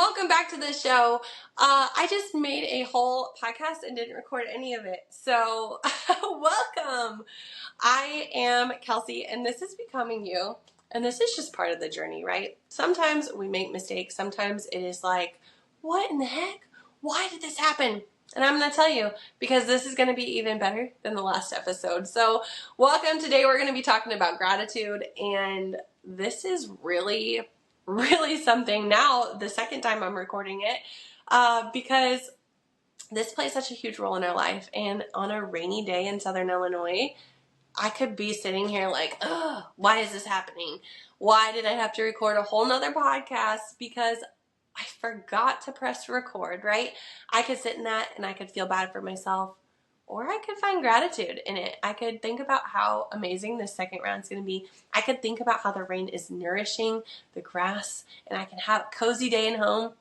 welcome back to the show. I just made a whole podcast and didn't record any of it. So, welcome. I am Kelsey, and this is Becoming You. And this is just part of the journey, right? Sometimes we make mistakes. Sometimes it is like, what in the heck? Why did this happen? And I'm going to tell you, because this is going to be even better than the last episode. So, welcome. Today we're going to be talking about gratitude, and this is really something now, the second time I'm recording it, because this plays such a huge role in our life. And on a rainy day in Southern Illinois, I could be sitting here like, ugh, why is this happening? Why did I have to record a whole nother podcast? Because I forgot to press record, right? I could sit in that and I could feel bad for myself, or I could find gratitude in it. I could think about how amazing this second round is going to be. I could think about how the rain is nourishing the grass, and I can have a cozy day in home.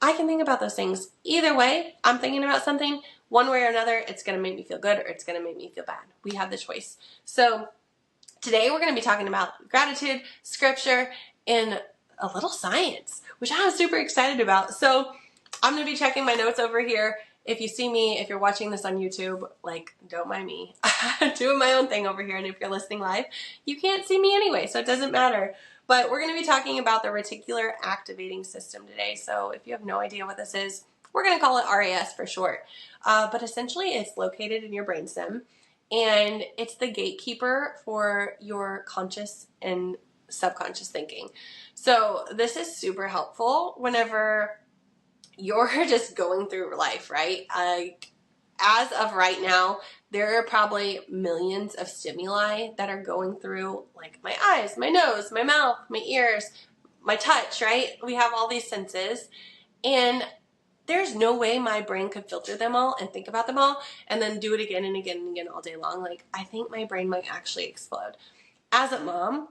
I can think about those things. Either way, I'm thinking about something. One way or another, it's going to make me feel good or it's going to make me feel bad. We have the choice. So today we're going to be talking about gratitude, scripture, and a little science, which I'm super excited about. So I'm going to be checking my notes over here. If you see me, if you're watching this on YouTube, don't mind me. I'm doing my own thing over here. And if you're listening live, you can't see me anyway, so it doesn't matter. But we're going to be talking about the reticular activating system today. So if you have no idea what this is, we're going to call it RAS for short. But essentially, it's located in your brainstem, and it's the gatekeeper for your conscious and subconscious thinking. So this is super helpful whenever you're just going through life, right? As of right now, there are probably millions of stimuli that are going through, like my eyes, my nose, my mouth, my ears, my touch, right? We have all these senses, and there's no way my brain could filter them all and think about them all and then do it again and again and again all day long. I think my brain might actually explode. As a mom,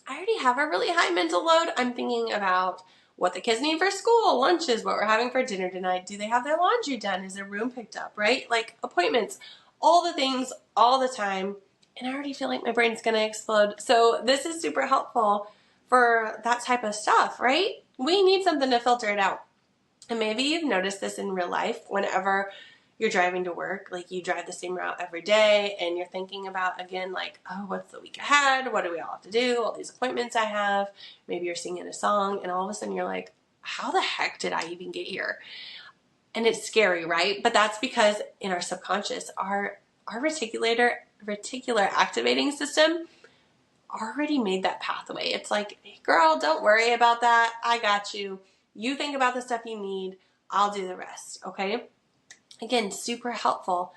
I already have a really high mental load. I'm thinking about what the kids need for school, lunches, what we're having for dinner tonight. Do they have their laundry done? Is their room picked up, right? Appointments, all the things, all the time. And I already feel like my brain's going to explode. So this is super helpful for that type of stuff, right? We need something to filter it out. And maybe you've noticed this in real life whenever you're driving to work, you drive the same route every day and you're thinking about, again, oh, what's the week ahead? What do we all have to do? All these appointments I have. Maybe you're singing a song and all of a sudden you're like, how the heck did I even get here? And it's scary, right? But that's because in our subconscious, our reticular activating system already made that pathway. It's like, hey, girl, don't worry about that. I got you. You think about the stuff you need. I'll do the rest, okay? Again, super helpful,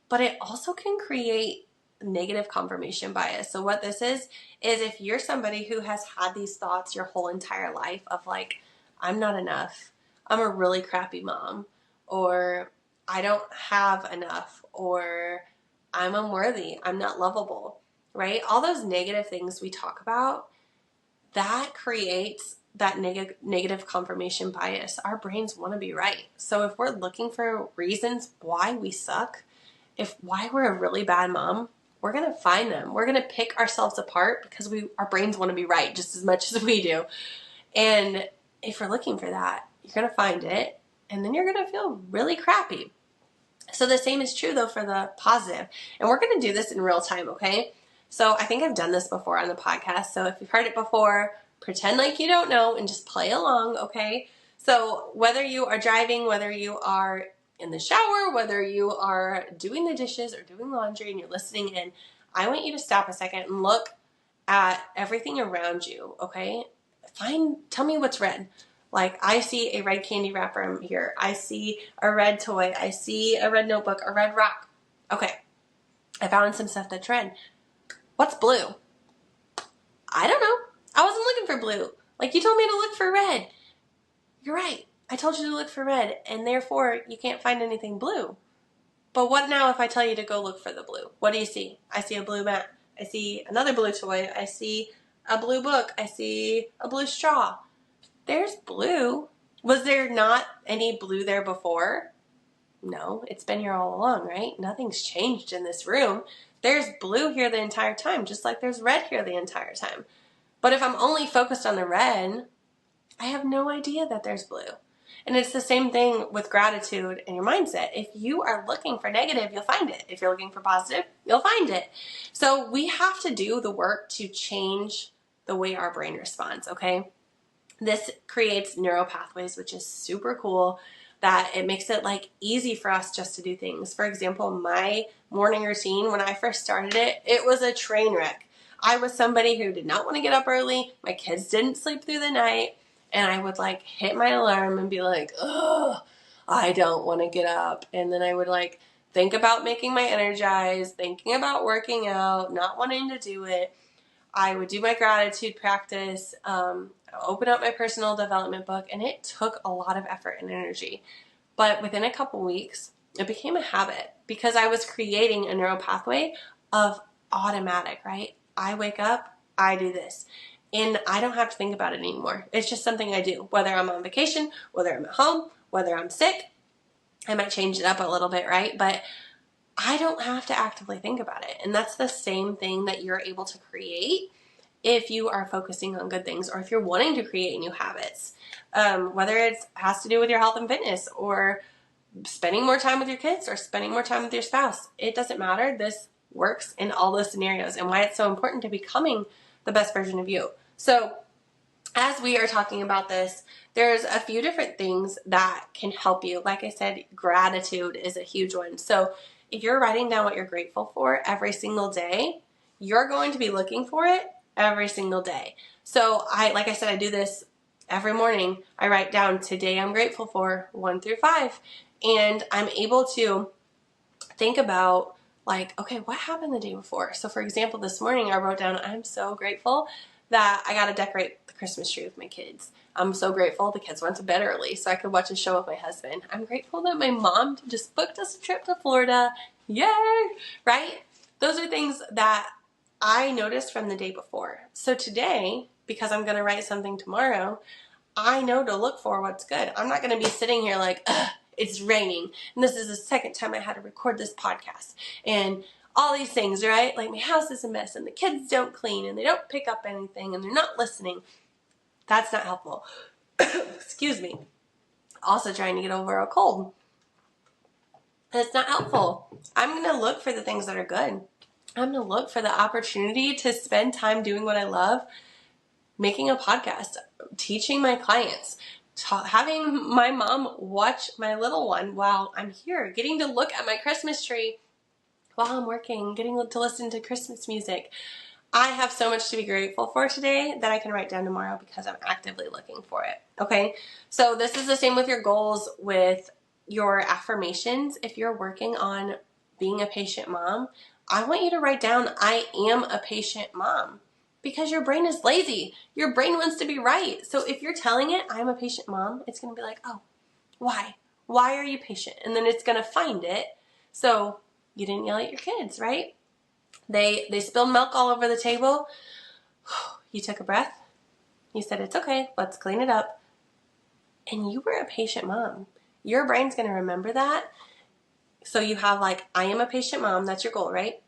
but it also can create negative confirmation bias. So what this is if you're somebody who has had these thoughts your whole entire life of I'm not enough, I'm a really crappy mom, or I don't have enough, or I'm unworthy, I'm not lovable, right? All those negative things we talk about, that creates that negative confirmation bias. Our brains want to be right. So if we're looking for reasons why we suck, why we're a really bad mom, we're going to find them. We're going to pick ourselves apart because our brains want to be right just as much as we do. And if you're looking for that, you're going to find it, and then you're going to feel really crappy. So the same is true though for the positive. And we're going to do this in real time, okay? So I think I've done this before on the podcast. So if you've heard it before, pretend like you don't know and just play along, okay? So whether you are driving, whether you are in the shower, whether you are doing the dishes or doing laundry and you're listening in, I want you to stop a second and look at everything around you, okay? Tell me what's red. I see a red candy wrapper here. I see a red toy. I see a red notebook, a red rock. Okay, I found some stuff that's red. What's blue? I don't know. I wasn't looking for blue. You told me to look for red. You're right. I told you to look for red, and therefore you can't find anything blue. But what now if I tell you to go look for the blue? What do you see? I see a blue mat. I see another blue toy. I see a blue book. I see a blue straw. There's blue. Was there not any blue there before? No, it's been here all along, right? Nothing's changed in this room. There's blue here the entire time, just like there's red here the entire time. But if I'm only focused on the red, I have no idea that there's blue. And it's the same thing with gratitude and your mindset. If you are looking for negative, you'll find it. If you're looking for positive, you'll find it. So we have to do the work to change the way our brain responds, okay? This creates neural pathways, which is super cool, that it makes it like easy for us just to do things. For example, my morning routine, when I first started it, it was a train wreck. I was somebody who did not want to get up early. My kids didn't sleep through the night. And I would like hit my alarm and be like, oh, I don't want to get up. And then I would like think about making my Energize, thinking about working out, not wanting to do it. I would do my gratitude practice, open up my personal development book, and it took a lot of effort and energy. But within a couple weeks, it became a habit because I was creating a neural pathway of automatic, right? I wake up, I do this. And I don't have to think about it anymore. It's just something I do, whether I'm on vacation, whether I'm at home, whether I'm sick. I might change it up a little bit, right? But I don't have to actively think about it. And that's the same thing that you're able to create if you are focusing on good things or if you're wanting to create new habits. Whether it has to do with your health and fitness or spending more time with your kids or spending more time with your spouse. It doesn't matter. This works in all those scenarios and why it's so important to becoming the best version of you. So as we are talking about this, there's a few different things that can help you. Like I said, gratitude is a huge one. So if you're writing down what you're grateful for every single day, you're going to be looking for it every single day. So like I said, I do this every morning. I write down today I'm grateful for 1 through 5. And I'm able to think about like, okay, what happened the day before? So for example, this morning I wrote down, I'm so grateful that I got to decorate the Christmas tree with my kids. I'm so grateful the kids went to bed early so I could watch a show with my husband. I'm grateful that my mom just booked us a trip to Florida. Yay! Right? Those are things that I noticed from the day before. So today, because I'm going to write something tomorrow, I know to look for what's good. I'm not going to be sitting here like, ugh, it's raining. And this is the second time I had to record this podcast. And all these things, right? Like my house is a mess and the kids don't clean and they don't pick up anything and they're not listening. That's not helpful. Excuse me. Also trying to get over a cold. That's not helpful. I'm going to look for the things that are good. I'm going to look for the opportunity to spend time doing what I love, making a podcast, teaching my clients, having my mom watch my little one while I'm here, getting to look at my Christmas tree while I'm working, getting to listen to Christmas music. I have so much to be grateful for today that I can write down tomorrow because I'm actively looking for it. Okay, so this is the same with your goals, with your affirmations. If you're working on being a patient mom, I want you to write down, I am a patient mom. Because your brain is lazy. Your brain wants to be right. So if you're telling it, I'm a patient mom, it's going to be like, oh, why? Why are you patient? And then it's going to find it. So you didn't yell at your kids, right? They spilled milk all over the table. You took a breath. You said, it's okay. Let's clean it up. And you were a patient mom. Your brain's going to remember that. So you have like, I am a patient mom. That's your goal, right?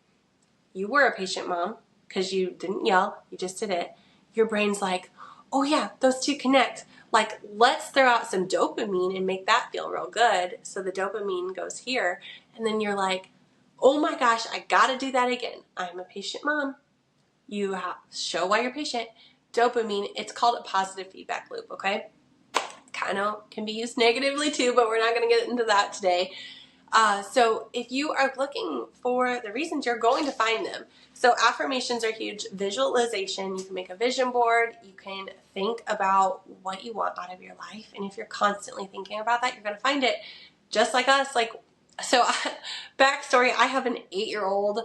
You were a patient mom because you didn't yell. You just did it. Your brain's like, oh yeah, those two connect. Like, let's throw out some dopamine and make that feel real good. So the dopamine goes here. And then you're like, oh my gosh, I got to do that again. I'm a patient mom. You show why you're patient. Dopamine, it's called a positive feedback loop, okay? Kind of can be used negatively too, but we're not going to get into that today. So if you are looking for the reasons, you're going to find them. So affirmations are huge. Visualization, you can make a vision board. You can think about what you want out of your life. And if you're constantly thinking about that, you're going to find it. Just like us. So backstory, I have an 8-year-old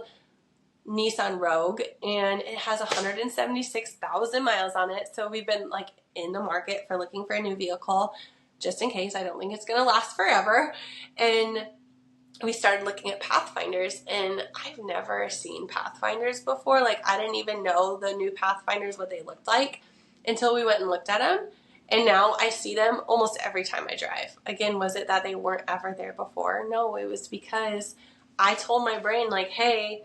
Nissan Rogue and it has 176,000 miles on it. So we've been like in the market for looking for a new vehicle just in case. I don't think it's going to last forever. And we started looking at Pathfinders, and I've never seen Pathfinders before. Like, I didn't even know the new Pathfinders, what they looked like, until we went and looked at them. And now I see them almost every time I drive. Again, was it that they weren't ever there before? No, it was because I told my brain, like, hey,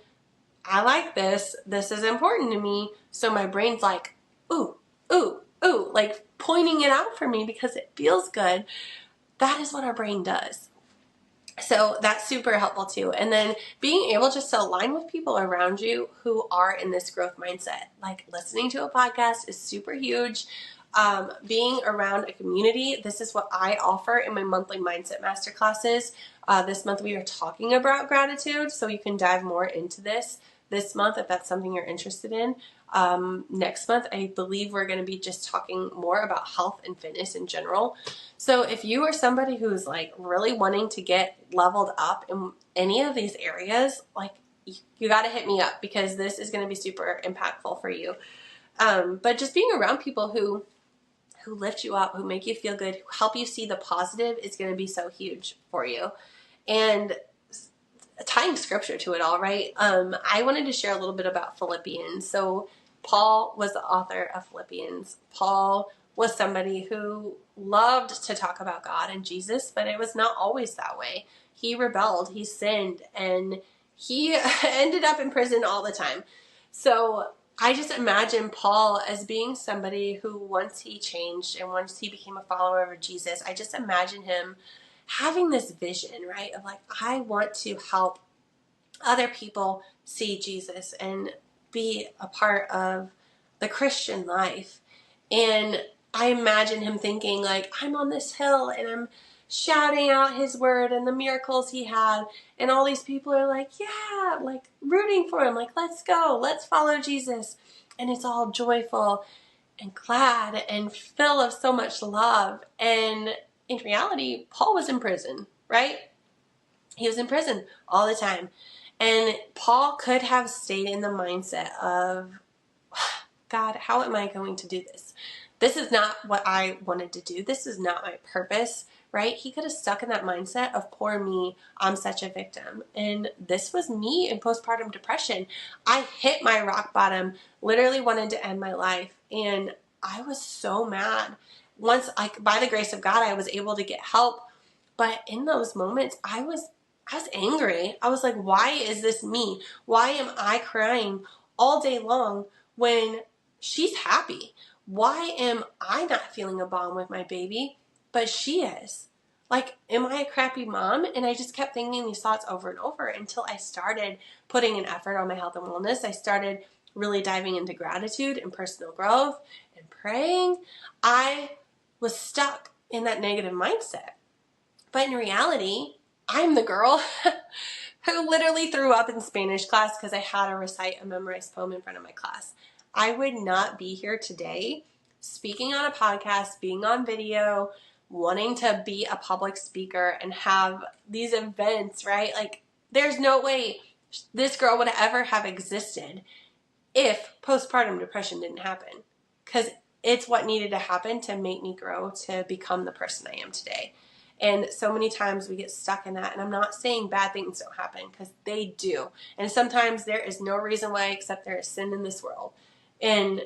I like this. This is important to me. So my brain's like, ooh, ooh, ooh, like pointing it out for me because it feels good. That is what our brain does. So that's super helpful too. And then being able just to align with people around you who are in this growth mindset. Like listening to a podcast is super huge. Being around a community, this is what I offer in my monthly mindset masterclasses. This month we are talking about gratitude, so you can dive more into this month if that's something you're interested in. Next month, I believe we're going to be just talking more about health and fitness in general. So if you are somebody who's like really wanting to get leveled up in any of these areas, like you got to hit me up because this is going to be super impactful for you. But just being around people who lift you up, who make you feel good, who help you see the positive is going to be so huge for you. And tying scripture to it all, right? I wanted to share a little bit about Philippians. So Paul was the author of Philippians. Paul was somebody who loved to talk about God and Jesus, but it was not always that way. He rebelled, he sinned, and he ended up in prison all the time. So I just imagine Paul as being somebody who, once he changed and once he became a follower of Jesus, I just imagine him having this vision, right? Of like, I want to help other people see Jesus and be a part of the Christian life. And I imagine him thinking like, I'm on this hill and I'm shouting out his word and the miracles he had. And all these people are like, yeah, like rooting for him. Like, let's go, let's follow Jesus. And it's all joyful and glad and full of so much love. And in reality, Paul was in prison, right? He was in prison all the time. And Paul could have stayed in the mindset of, God, how am I going to do this? This is not what I wanted to do. This is not my purpose, right? He could have stuck in that mindset of, poor me, I'm such a victim. And this was me in postpartum depression. I hit my rock bottom, literally wanted to end my life. And I was so mad. Once, by the grace of God, I was able to get help. But in those moments, I was angry. I was like, why is this me? Why am I crying all day long when she's happy? Why am I not feeling a bond with my baby, but she is? Like, am I a crappy mom? And I just kept thinking these thoughts over and over until I started putting an effort on my health and wellness. I started really diving into gratitude and personal growth and praying. I was stuck in that negative mindset. But in reality, I'm the girl who literally threw up in Spanish class because I had to recite a memorized poem in front of my class. I would not be here today speaking on a podcast, being on video, wanting to be a public speaker and have these events, right? Like, there's no way this girl would ever have existed if postpartum depression didn't happen, because it's what needed to happen to make me grow to become the person I am today. And so many times we get stuck in that. And I'm not saying bad things don't happen, because they do. And sometimes there is no reason why except there is sin in this world. And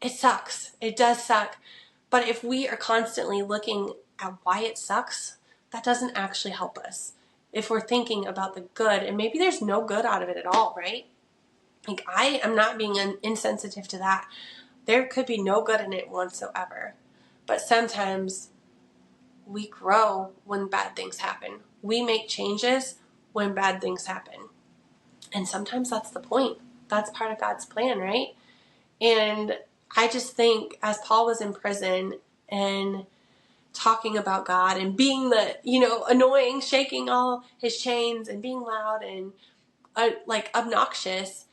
it sucks. It does suck. But if we are constantly looking at why it sucks, that doesn't actually help us. If we're thinking about the good, and maybe there's no good out of it at all, right? Like, I am not being insensitive to that. There could be no good in it whatsoever. But sometimes we grow when bad things happen. We make changes when bad things happen. And sometimes that's the point. That's part of God's plan, right? And I just think as Paul was in prison and talking about God and being the, annoying, shaking all his chains and being loud and obnoxious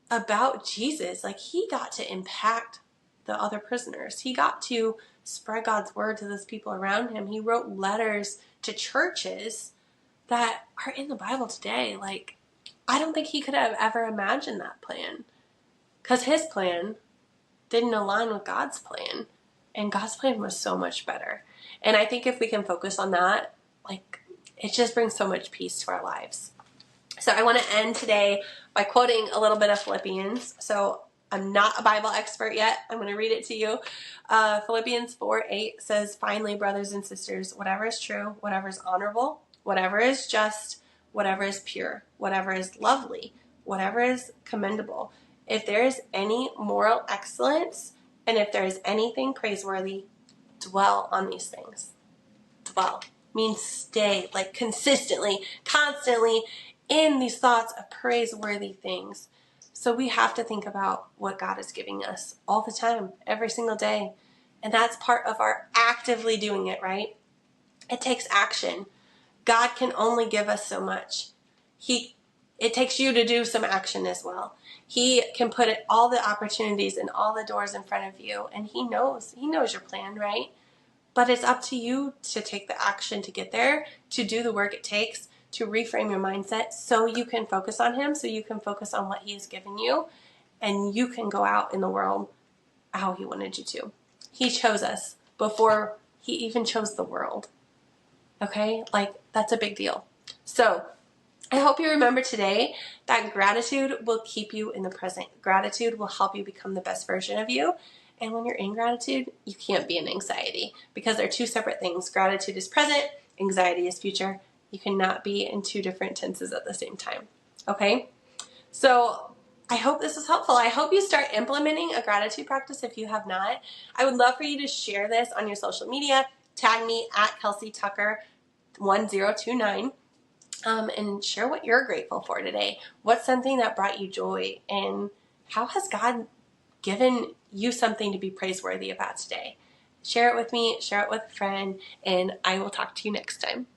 about Jesus, like, he got to impact the other prisoners. He got to spread God's word to those people around him. He wrote letters to churches that are in the Bible today. Like, I don't think he could have ever imagined that plan, because his plan didn't align with God's plan, and God's plan was so much better. And I think if we can focus on that, like, it just brings so much peace to our lives. So I want to end today by quoting a little bit of Philippians. So I'm not a Bible expert yet. I'm going to read it to you. Philippians 4:8 says, "Finally, brothers and sisters, whatever is true, whatever is honorable, whatever is just, whatever is pure, whatever is lovely, whatever is commendable, if there is any moral excellence, And if there is anything praiseworthy, dwell on these things. Dwell means stay, like consistently, constantly in these thoughts of praiseworthy things. So we have to think about what God is giving us all the time, every single day. And that's part of our actively doing it, right? It takes action. God can only give us so much. It takes you to do some action as well. He can put all the opportunities and all the doors in front of you, and He knows your plan, right? But it's up to you to take the action to get there, to do the work it takes, to reframe your mindset so you can focus on Him, so you can focus on what He has given you, and you can go out in the world how He wanted you to. He chose us before He even chose the world. Okay? Like, that's a big deal. So, I hope you remember today that gratitude will keep you in the present. Gratitude will help you become the best version of you. And when you're in gratitude, you can't be in anxiety because they're two separate things. Gratitude is present, anxiety is future. You cannot be in two different tenses at the same time. Okay? So I hope this was helpful. I hope you start implementing a gratitude practice if you have not. I would love for you to share this on your social media. Tag me at Kelsey Tucker 1029. And share what you're grateful for today. What's something that brought you joy? And how has God given you something to be praiseworthy about today? Share it with me, share it with a friend, and I will talk to you next time.